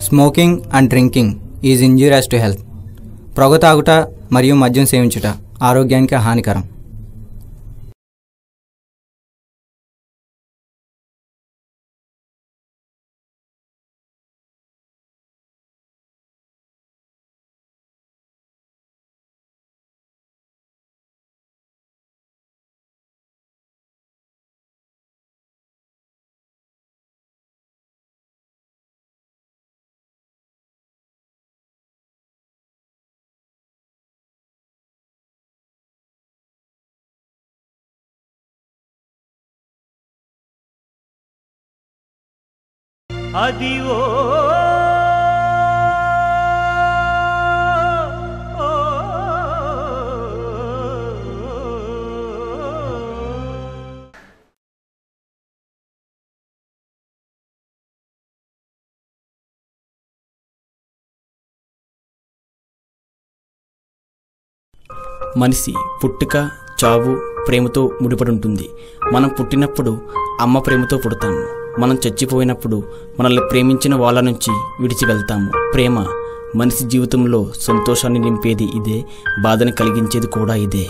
Smoking and drinking is injurious to health. పొగ తాగుట మరియు మద్యం సేవించుట ఆరోగ్యానికి హానికరం. అదివో మనిషి పుట్టుక చావు ప్రేమతో ముడిపడి ఉంటుంది. మనం పుట్టినప్పుడు అమ్మ ప్రేమతో పుడతాము. మనం చచ్చిపోయినప్పుడు మనల్ని ప్రేమించిన వాళ్ళ నుంచి విడిచి వెళ్తాము. ప్రేమ మనిషి జీవితంలో సంతోషాన్ని నింపేది ఇదే, బాధని కలిగించేది కూడా ఇదే.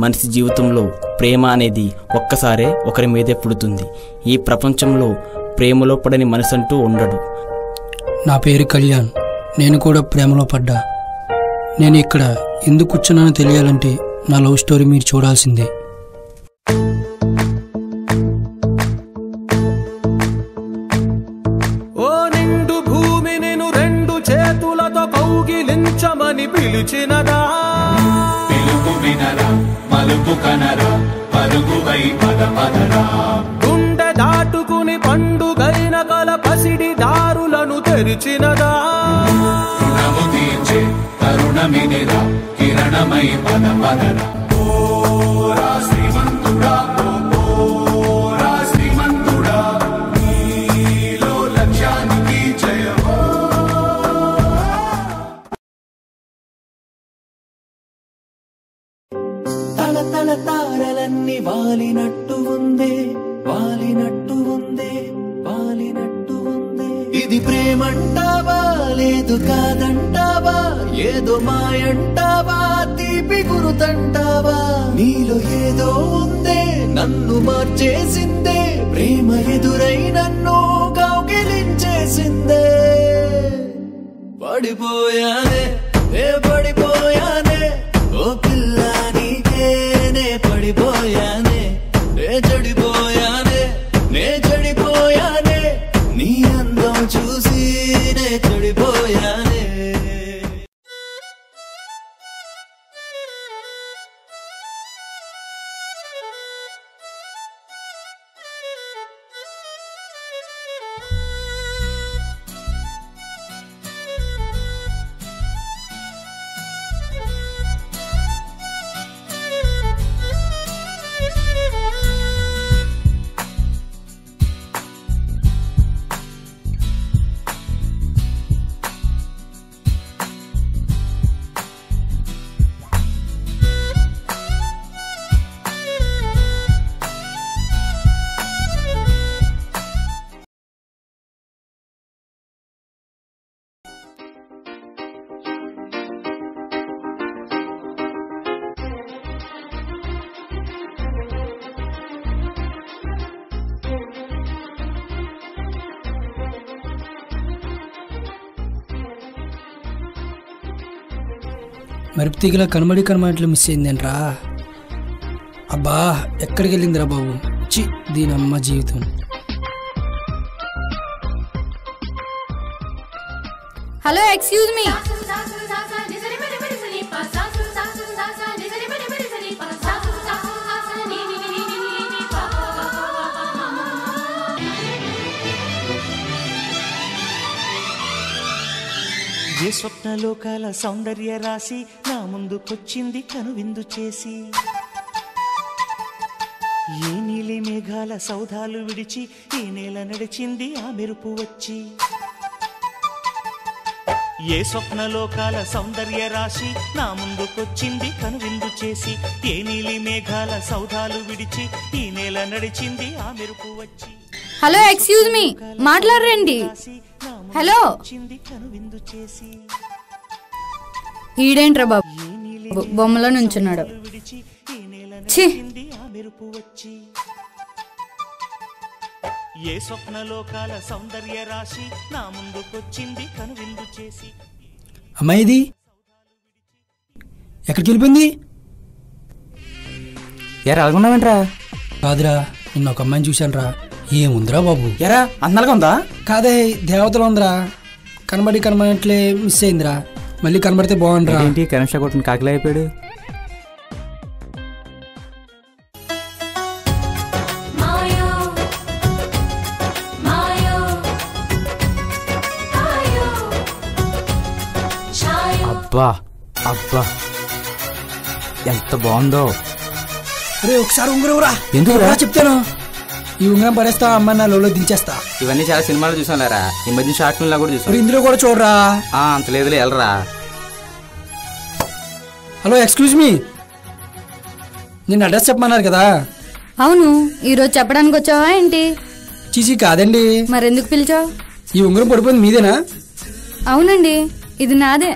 మనిషి జీవితంలో ప్రేమ అనేది ఒక్కసారే ఒకరి మీదే పుడుతుంది. ఈ ప్రపంచంలో ప్రేమలో పడని మనిషి అంటూ ఉండడు. నా పేరు కళ్యాణ్. నేను కూడా ప్రేమలో పడ్డా. నేను ఇక్కడ ఎందుకు కూర్చున్నానో తెలియాలంటే నా లవ్ స్టోరీ మీరు చూడాల్సిందే. ఓ నిండు భూమి నేను రెండు చేతులతో కౌగిలించమని పిలిచినదా, పిలుపు వినరా మలుపు కనరా పరుగువై పద పదరా, గుండె దాటుకుని పండుగైన కల పసిడి దారులను తెరిచినదా, రుణము తీర్చే తరుణమినిరా కిరణమై పద పదరా. ఓరా శ్రీమంతుడా ఓరా శ్రీమంతుడా, నీలో లక్ష్యానికి జయమో. తల తల తారలన్నీ వాలినట్టు ఉందే, వాలినట్టు ఉందే, వాలినట్టు ఉందే. ఇది ప్రేమంటావా లేదు కాదంటావా, ఏదో మాయంటావా తీపి గురుతంటావా, నీలో ఏదో ఉందే నన్ను మార్చేసిందే, ప్రేమ ఎదురై నన్ను కౌగిలించేసిందే. పడిపోయానే పడిపోయానే ఓ పిల్ల నీకే నే పడిపోయానే, నే చెడిపోయానే నే చెడిపోయానే, నీ అందం చూసి నే చెడిపోయానే. మరుపు తీగల కనబడి మిస్ అయిందేంట్రా. అబ్బా ఎక్కడికి వెళ్ళిందిరా బాబు, చి దీని అమ్మ జీవితం. హలో ఎక్స్క్యూజ్ మీ. ఏ స్వప్నలోకాల సౌందర్య రాశి నా ముందుకొచ్చింది కనువిందు చేసి, ఏ నీలి మేఘాల సౌధాలు విడిచి ఈ నేల నడిచింది ఆ మెరుపు వచ్చి. ఏ స్వప్నలోకాల సౌందర్య రాశి నా ముందుకొచ్చింది కనువిందు చేసి, ఏ నీలి మేఘాల సౌధాలు విడిచి ఈ నేల నడిచింది ఆ మెరుపు వచ్చి. హలో ఎక్స్క్యూజ్ మీ, మాట్లాడరండి. హలో ఈడేంట్రా బాబు బొమ్మలో నుంచున్నాడు. ఛీ ఏ స్వప్నలోకాల సౌందర్య రాశి నా ముందుకొచ్చింది కనువిందు చేసి. అమ్మాయి ఇది ఎక్కడికి వెళ్ళిపోయింది? ఎరా అలాగున్నావేంట్రా? కాదురా, నిన్న ఒక అమ్మాయిని చూశాను రా. ఏముందిరా బాబు? ఎరా అందాలుగా ఉందా? కాదే, దేవతలు ఉందిరా. కనబడినట్లే మిస్ అయిందిరా. మళ్ళీ కనబడితే బాగుండ్రా. ఏంటి కరెంట్ షాక్ కొట్టిన కాకిలా అయిపోయాడు? అబ్బా అబ్బా ఎంత బాగుందో. అరే ఒకసారి ఉంగరం రా. ఎందుకురా? చెప్తాను. ఈ ఉంగరం పడేస్తా, అమ్మాయి నా లోలో దించేస్తా. ఇవన్నీ చాలా సినిమాలు చూసానురా. ఈ మధ్య షార్ట్ ఫిల్మ్ లా కూడా చూసాను. ఇందులో కూడా చూడరా. అంత లేదులే, వెళ్ళరా. హలో, ఎక్స్క్యూజ్ మీ, నేను అడ్రస్ చెప్పమన్నారు కదా. అవును, ఈరోజు చెప్పడానికి వచ్చావా ఏంటి? చీసీ కాదండి. మరెందుకు పిలిచావు? ఈ ఉంగరం పడిపోయింది మీదేనా? అవునండి, ఇది నాదే.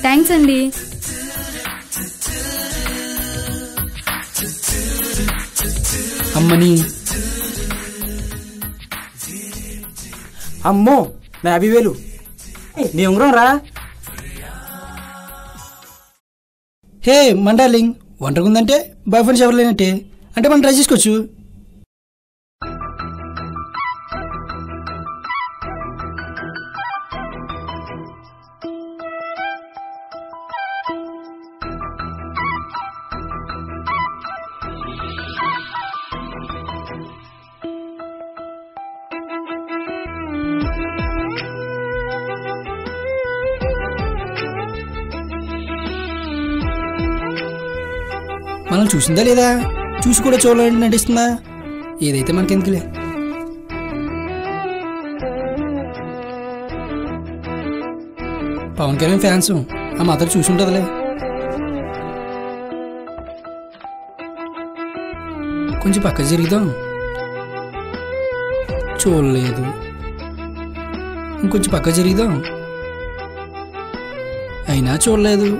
థ్యాంక్స్ అండి. అమ్మని అమ్మో నా 50,000. నీ ఉంగరం రా. హే మన డార్లింగ్, ఒంటరిగా ఉందంటే బాయ్ ఫ్రెండ్స్ ఎవరు లేనట్టే. అంటే మనం ట్రై చేసుకోవచ్చు. మనం చూసిందా లేదా? చూసి కూడా చూడాలని నటిస్తుందా? ఏదైతే మనకెందుకులే. పవన్ కళ్యాణ్ ఫ్యాన్స్ ఆ మాత్రం చూసి ఉంటుందిలే. కొంచెం పక్క జరుగుదాం. చూడలేదు. ఇంకొంచెం పక్క జరుగుదాం. అయినా చూడలేదు.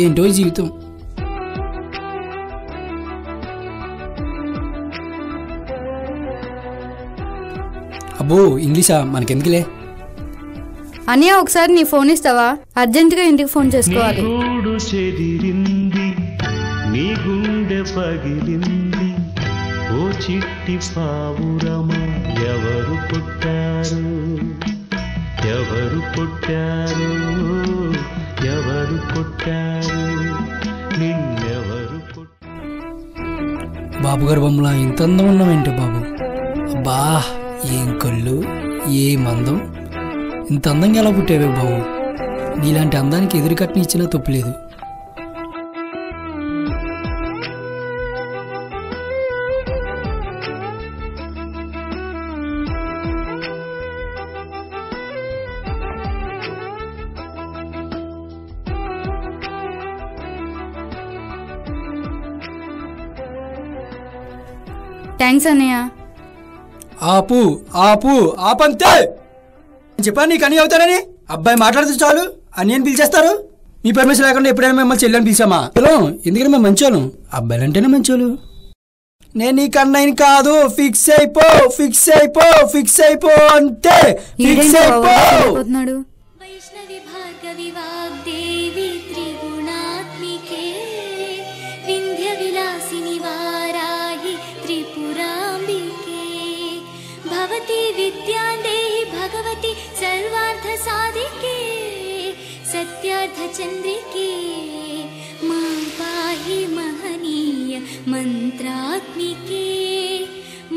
ఏంటో ఈ జీవితం. అబ్బో ఇంగ్లీషా, మనకెందుకులే. అన్నయ్య ఒకసారి నీ ఫోన్ ఇస్తావా? అర్జెంటుగా ఇంటికి ఫోన్ చేసుకోవాలి. గూడు చెదిరింది, నీ గుండె పగిలింది, ఓ చిట్టి పావురమా ఎవరు పుట్టారు, ఎవరు పుట్టారు, ఎవరు పుట్టారు, నిన్నెవరు పుట్టారు. బాబు గారు బొమ్మలా ఇంత అందం ఉన్నామేంటి బాబు? అబ్బా ఏం కళ్ళు, ఏ మందం. ఇంత అందంగా ఎలా పుట్టావే బాబు? నీలాంటి అందానికి ఎదురు కట్ని ఇచ్చినా తప్పులేదు. థ్యాంక్స్ అన్నయ్య. ఆపు ఆపు ఆపంతే. చెప్పాను నీకు అని అవుతానని. అబ్బాయి మాట్లాడితే చాలు అని అని పిలిచేస్తారు. మీ పర్మిషన్ లేకుండా ఎప్పుడైనా మిమ్మల్ని చెల్లని పిలిచామా? హలో, ఎందుకంటే మేము మంచోళ్ళు. అబ్బాయిలు అంటేనే మంచోళ్ళు. నేను నీకు అన్నయ్యని కాదు. ఫిక్స్ అయిపో, ఫిక్స్ అయిపో, ఫిక్స్ అయిపో అంటే ఫిక్స్ అయిపో. వైష్ణవి భార్గవి వాగ్దేవి త్రిగుణాత్మికే వింధ్య విలాసిని వారాహి త్రిపురాంబికే భవతి విద్యాందేహి భగవతి సర్వార్థ సాధికే సత్యార్థ చంద్రికే మాం పాహి మహనీయ మంత్రాత్మికే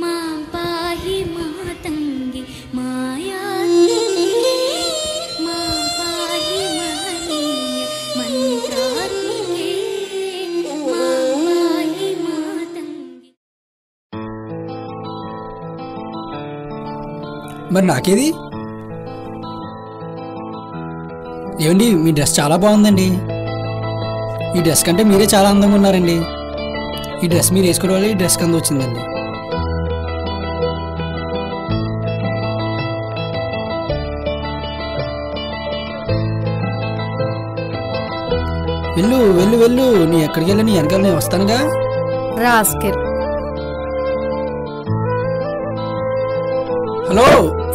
మాం పాహి మాతంగి మాయాత్మికే మాం పాహి మహనీయ మంత్రాత్మికే మాం పాహి మాతంగి. మరి నాకేది? ఏమండి, మీ డ్రెస్ చాలా బాగుందండి. ఈ డ్రెస్ కంటే మీరే చాలా అందంగా ఉన్నారండి. ఈ డ్రెస్ మీరు వేసుకోవడం వల్ల ఈ డ్రెస్ కింద వచ్చిందండి. వెళ్ళు వెళ్ళు వెళ్ళు, నీ ఎక్కడికి వెళ్ళి నీ వెనకాల నేను వస్తానుగా. రాస్కెల్. హలో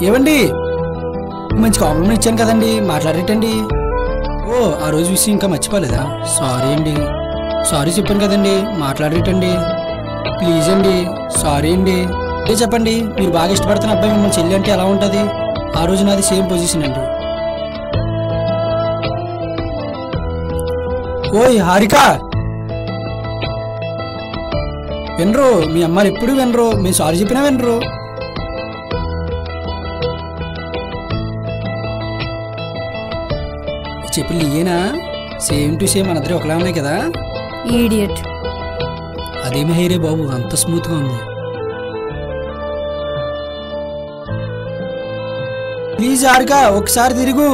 ఏవండి, మంచి కాంప్లిమెంట్ ఇచ్చాను కదండి, మాట్లాడేటండి. ఓ ఆ రోజు విషయం ఇంకా మర్చిపోలేదా? సారీ అండి, సారీ చెప్పాను కదండి, మాట్లాడేటండి ప్లీజ్ అండి. సారీ అండి. అదే చెప్పండి, మీరు బాగా ఇష్టపడుతున్న అబ్బాయి మిమ్మల్ని చెల్లి అంటే ఎలా ఉంటుంది? ఆ రోజు నాది సేమ్ పొజిషన్ అండి. ఓయ్ హారిక, వినరు మీ అమ్మారు ఎప్పుడు వినరు, మేము సారీ చెప్పినా వినరు. చెప్పులు ఇయేనా? సేమ్ టు సేమ్ మన 3 ఒకలా ఉన్నాయి కదా. ఈడియట్. అదేమి హెయిరే బాబు, అంత స్మూత్గా ఉంది. ప్లీజ్ హారిక ఒకసారి తిరుగు.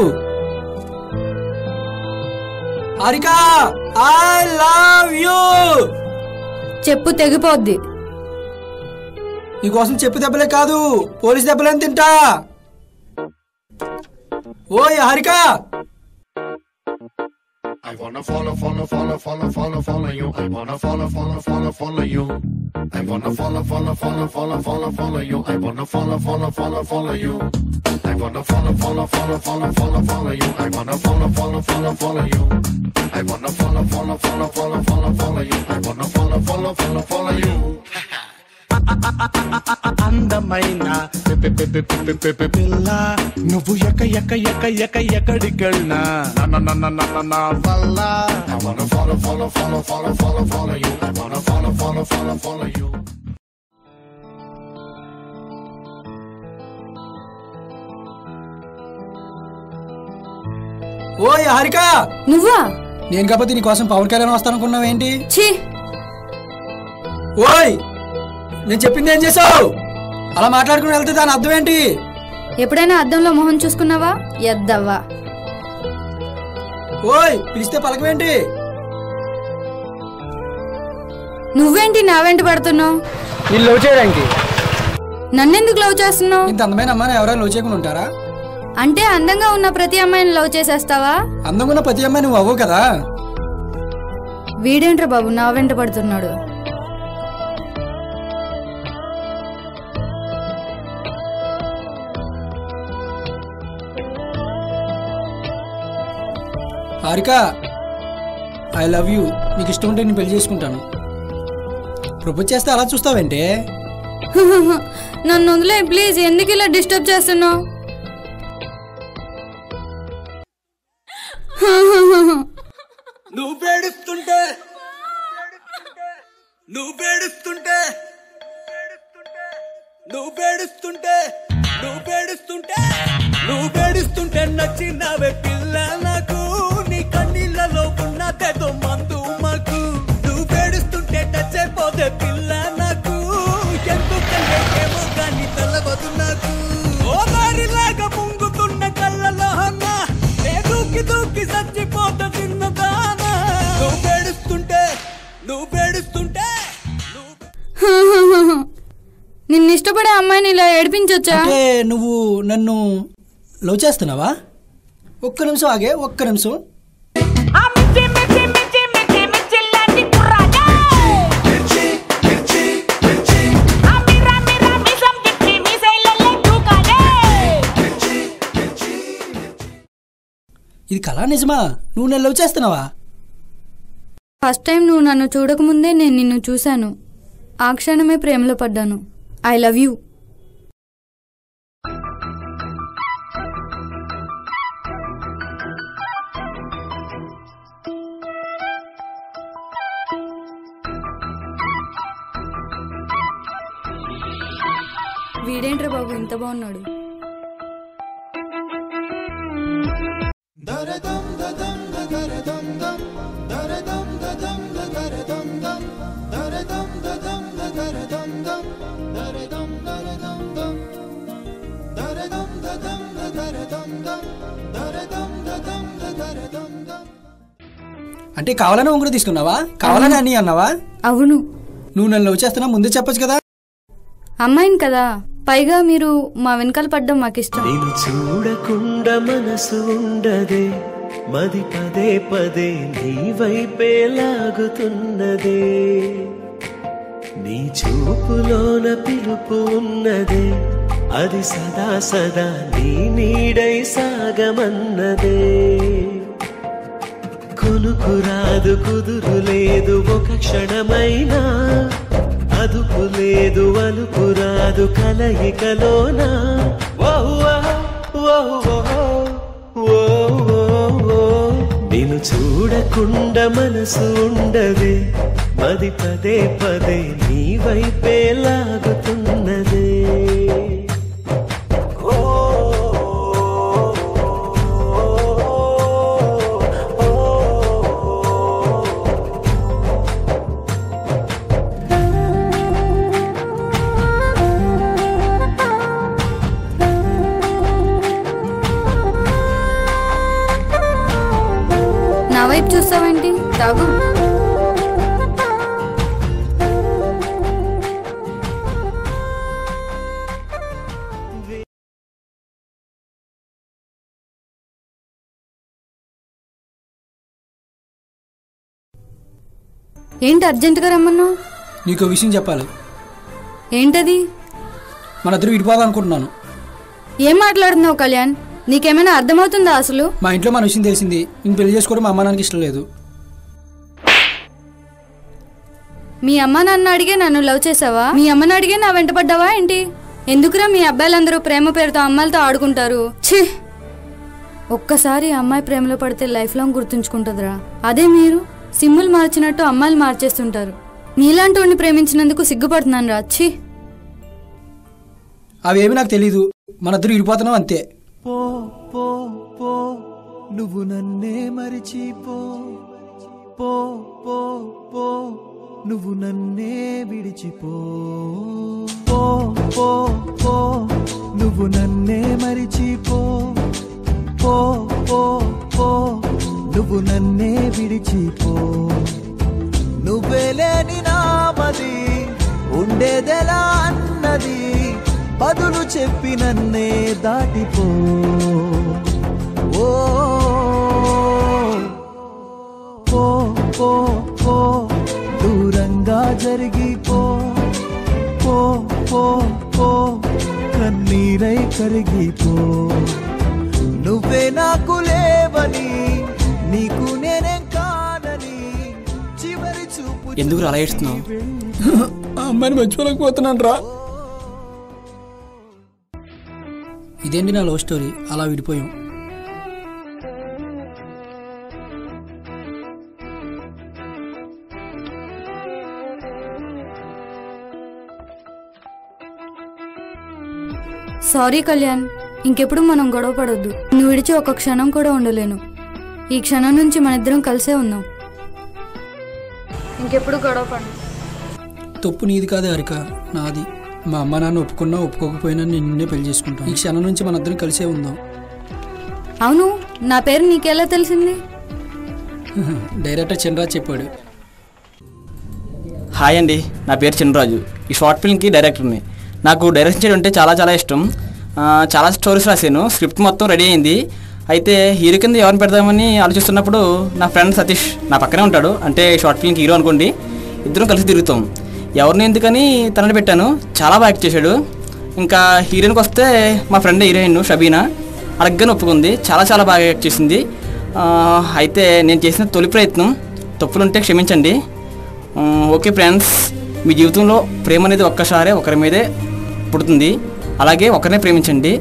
Harika I love you. చెప్పు తెగిపోద్ది. నీకోసం చెప్పు దెబ్బలే కాదు, పోలీస్ దెబ్బలేని తింటా. ఓయ్ Harika. I wanna follow you. I wanna follow you. I wanna follow you. I wanna follow you. I wanna follow you. I wanna follow you. I wanna follow you. అందమైన పిల్ల నువ్వు ఎక్కడికెళ్ళినా నా వల్ల. I wanna follow you. I wanna follow you. ఓయ్ హారిక. నువ్వా? నేను కాకపోతే నీకోసం పవన్ కళ్యాణ్ వస్తానుకున్నావేంటి? ఛీ. ఓయ్ నేను చెప్పింది ఏం చేసావు? అలా మాట్లాడుకుని వెళ్తే దాని అర్థం ఏంటి? ఎప్పుడైనా అద్దంలో మొహం చూసుకున్నావా? ఎద్దవ్వా. ఓయ్ పిలిస్తే పలకవేంటి? నువ్వేంటి నా వెంట పడుతున్నావు? నేను లవ్ చేయడానికి. నన్నెందుకు లవ్ చేస్తున్నావు? ఇంత అందమైన అమ్మాయిని ఎవరైనా లవ్ చేయకుండా ఉంటారా? అంటే అందంగా ఉన్న ప్రతి అమ్మాయిని లవ్ చేసేస్తావా? అందంగా ఉన్న ప్రతి అమ్మాయి నువ్వు అవ్వవు కదా. వీడేంట్రా బాబు నా వెంట పడుతున్నాడు? Harika I love you. నీకు ఇష్టం ఉంటే నేను పెళ్లి చేసుకుంటాను. ప్రపోజ్ చేస్తే అలా చూస్తావేంటే? నన్ను వదిలే ప్లీజ్. ఎందుకు ఇలా డిస్టర్బ్ చేస్తున్నావు? నువ్వు పేడుస్తుంటే నచ్చినవే పిల్ల నాకు. నీ కన్నీళ్ళలో ఉన్నదేదో మందు మాకు. నువ్వు పేడుస్తుంటే టచ్ అయిపోతే పిల్ల నాకు. ఎందుకంటే ఏమో కానీ తెల్లవదు నాకు. ఓ దారిలాగా ముంగుతున్న కళ్ళలో అన్న దూకి దూకి చచ్చిపోతా చిన్నదానా. నువ్వు పేడుస్తుంటే నిన్ను ఇష్టపడే అమ్మాయిని ఇలా ఏడిపించొచ్చా? అంటే నువ్వు నన్ను లవ్ చేస్తున్నావా? ఒక్క నిమిషం ఆగే, ఒక్క నిమిషం. ఇది కళా నిజమా? నువ్వు నన్ను లవ్ చేస్తున్నావా? ఫస్ట్ టైం నువ్వు నన్ను చూడకముందే నేను నిన్ను చూశాను. ఆ క్షణమే ప్రేమలో పడ్డాను. I love you. వీడేంట్రా బాబు ఇంత బాగున్నాడు? అంటే కావాలని ఉంగురు తీసుకున్నావా? కావాలని అని అన్నావా? అవును. నువ్వు నన్ను లవ్ చేస్తున్నా ముందే చెప్పొచ్చు కదా. అమ్మాయిని కదా, పైగా మీరు మా వెనకాల పడ్డం మాకిష్టం. నేను చూడకుండా మనసు ఉండదే, మది పదే పదే నీ వైపే లాగుతున్నదే నీ చూపులోన పిలుపు ఉన్నదే అది సదా సదా నీ నీడై సాగమన్నదే కొనుకురాదు కుదురు లేదు ఒక క్షణమైనా అదుపు లేదు అలుపురాదు కలయికలోనా నిన్ను చూడకుండా మనసు ఉండదే మది పదే పదే నీ వైపే లాగుతున్నదే నా వైపు చూస్తావేంటి? తాగు. ఏంటి అర్జెంటుగా రమ్మన్నావు? నీకు విషయం చెప్పాలి. ఏంటది? మన ఇద్దరు విడిపోదాం అనుకుంటున్నాను. ఏం మాట్లాడుతున్నావు కళ్యాణ్? నీకేమైనా అర్థమవుతుందా అసలు? మా ఇంట్లో మన విషయం తెలిసింది. నేను పెళ్లి చేసుకోవడం మా అమ్మ నాన్నకి ఇష్టం లేదు. మీ అమ్మ నాన్న అడిగే నన్ను లవ్ చేసావా? మీ అమ్మని అడిగే నా వెంట పడ్డావా ఏంటి? ఎందుకురా మీ అబ్బాయిలందరూ ప్రేమ పేరుతో అమ్మాయిలతో ఆడుకుంటారు? ఛీ! ఒక్కసారి అమ్మాయి ప్రేమలో పడితే లైఫ్ లాంగ్ గుర్తుంచుకుంటుందిరా. అదే మీరు సిమ్ములు మార్చినట్టు అమ్మాయిలు మార్చేస్తుంటారు. నీలాంటి వాడిని ప్రేమించినందుకు సిగ్గుపడుతున్నాను రా. ఛీ! అవేమి నాకు తెలీదు. మన ఇద్దరు విడిపోతున్నాం అంతే. పో పో పో నువ్వు నన్నే మరిచిపో పో పో పో నువ్వు నన్నే విడిచిపో పో పో పో నువ్వు నన్నే మరిచిపో పో పో పో నువ్వు నన్నే విడిచిపో నువ్వే లేని నామది ఉండేదెలా అన్నది బదులు చెప్పి నన్నే దాటిపో ఓ పో పో పో దూరంగా జరిగిపో పో పో పో కన్నీరై కరిగిపో నువ్వే నాకు లేవని నీకు నేనేం కానని చివరి చూపు ఎందుకు అలా ఏడుస్తున్నావు? ఆ అమ్మాయిని మర్చిపోలేకపోతున్నాను రా. ఇదేంటి నా లవ్ స్టోరీ, అలా విడిపోయాం. సారీ కళ్యాణ్, ఇంకెప్పుడు మనం గొడవ పడొద్దు. నువ్వు విడిచి ఒక క్షణం కూడా ఉండలేను. ఈ క్షణం నుంచి మన ఇద్దరం కలిసే ఉందాం. ఇంకెప్పుడు గొడవ పడు. తప్పు నీది కాదు హరిక, నాది. మా అమ్మ నాన్న ఒప్పుకున్నా ఒప్పుకోకపోయినా నిన్నే పెళ్లి చేసుకుంటాను. ఈ క్షణం నుంచి మన ఇద్దరం కలిసే ఉందాం. అవును, నా పేరు నీకెలా తెలిసింది? డైరెక్టర్ చంద్రరాజ్ చెప్పాడు. హాయ్ అండి, నా పేరు చంద్రరాజు. ఈ షార్ట్ ఫిల్మ్కి డైరెక్టర్ని. నాకు డైరెక్షన్ చేయడం అంటే చాలా చాలా ఇష్టం. చాలా స్టోరీస్ రాశాను. స్క్రిప్ట్ మొత్తం రెడీ అయింది. అయితే హీరో కింద ఎవరిని పెడదామని ఆలోచిస్తున్నప్పుడు నా ఫ్రెండ్ సతీష్ నా పక్కనే ఉంటాడు. అంటే షార్ట్ ఫిల్మ్కి హీరో అనుకోండి. ఇద్దరం కలిసి తిరుగుతాం. ఎవరిని ఎందుకని తనని పెట్టాను. చాలా బాగా యాక్ట్ చేశాడు. ఇంకా హీరోయిన్కి వస్తే మా ఫ్రెండ్ హీరోయిన్ షబీనా అడగ్గానే ఒప్పుకుంది. చాలా చాలా బాగా యాక్ట్ చేసింది. అయితే నేను చేసిన తొలి ప్రయత్నం. తప్పులుంటే క్షమించండి. ఓకే ఫ్రెండ్స్, మీ జీవితంలో ప్రేమ అనేది ఒక్కసారే ఒకరి మీదే పుడుతుంది. అలాగే ఒకరినే ప్రేమించండి.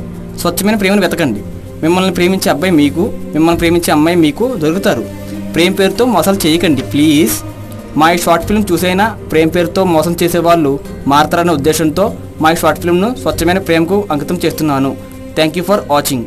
స్వచ్ఛమైన ప్రేమను వెతకండి. మిమ్మల్ని ప్రేమించే అబ్బాయి మీకు, మిమ్మల్ని ప్రేమించే అమ్మాయి మీకు దొరుకుతారు. ప్రేమ పేరుతో మోసాలు చేయకండి ప్లీజ్. మా ఈ షార్ట్ ఫిల్మ్ చూసైనా ప్రేమ పేరుతో మోసం చేసేవాళ్ళు మారతారనే ఉద్దేశంతో మా ఈ షార్ట్ ఫిల్మ్ను స్వచ్ఛమైన ప్రేమకు అంకితం చేస్తున్నాను. Thank you for watching.